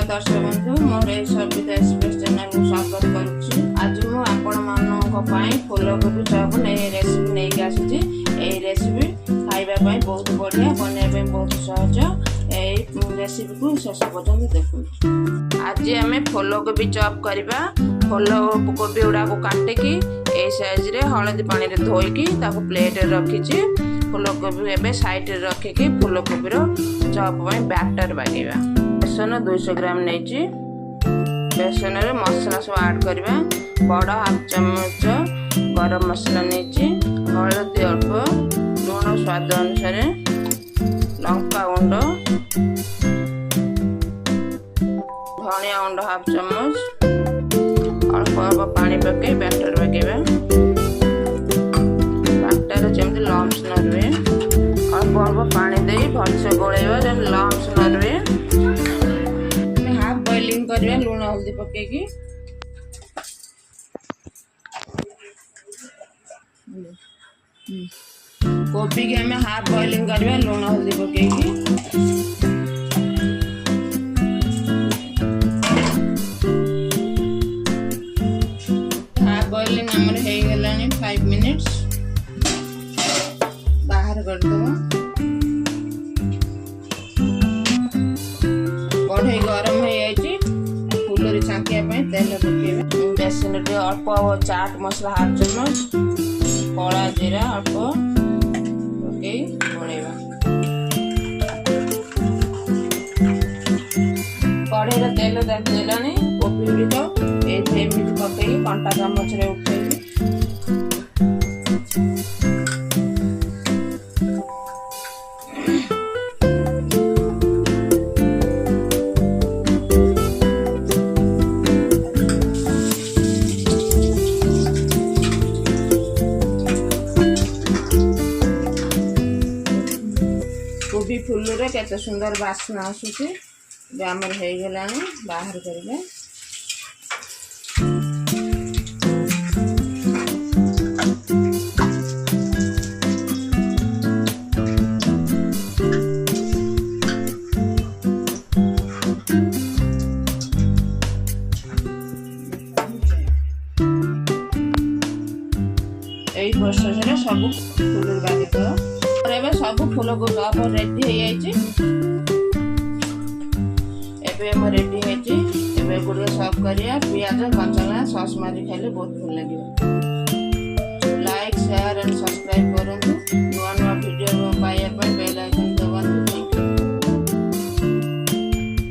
दर्शक बंधु मोर Savita express channel को स्वागत करुच्ची। आज मु आपण मानक फूलकोबी चप रेसिपी नहीं आसी। रेसिपी खाइबा बहुत बढ़िया, बनवाई बहुत सहज। यही रेसिपी को शेष पर्यंत देखु। आज आम फूलकोबी चप करवा। फूलकोबी गुड़ा को काटिकी ए साइज रे हलदी पानी रे धोईकी ताको प्लेट रखी। फूलकोबी एबे साइड रे रखिकी फूलकोबी चप बैटर बागेबा। बेसन 200 ग्राम नहीं। बेसन रे मसला सब ऐड करवा। बड़ हाफ चम्मच गरम मसला नहीं। हलदी अल्प, लुण स्वाद अनुसार, लंका गुंड, धनिया गुंड हाफ चम्मच, अल्प अल्प पानी पके बैटर पकेबा। बैटर जमी लम्स न रुए, अल्प अल्प पानी दे भलसे गोलेबा जमी लम्स न रुए। हाफ बॉइलिंग करवा लुण हल्दी पकेकी। कोबी के हमें हाफ बॉइलिंग करवा लुण हल्दी पकेकी। हाफ बॉइलिंग हमर हे गलानी 5 मिनिट्स। बाहर कर दो। कढ़ाई गरम हो जाइए। फूल छांकिया तेल पकेबा। बेसन रे अल्प चाट मसला हाफ चम्मच, कला जीरा अल्प पके बनेबा। कढ़ाई तेल देलानी कोबी गुड़िक ये पकई कंटा चामच रे उठेबी। कोबी फूल रे केते सुंदर बास्ना आसुची। आमर हो गलानी बाहर करेंगे। यही प्रोसेस रे सब फूल बाकी तो सब फूल को चप रेडी हो रेडी है। गुड़े सर्व करिया। पियाज कंचा सॉस मारी खाइले बहुत भल लगे। लाइक शेयर एंड सब्सक्राइब करूँ।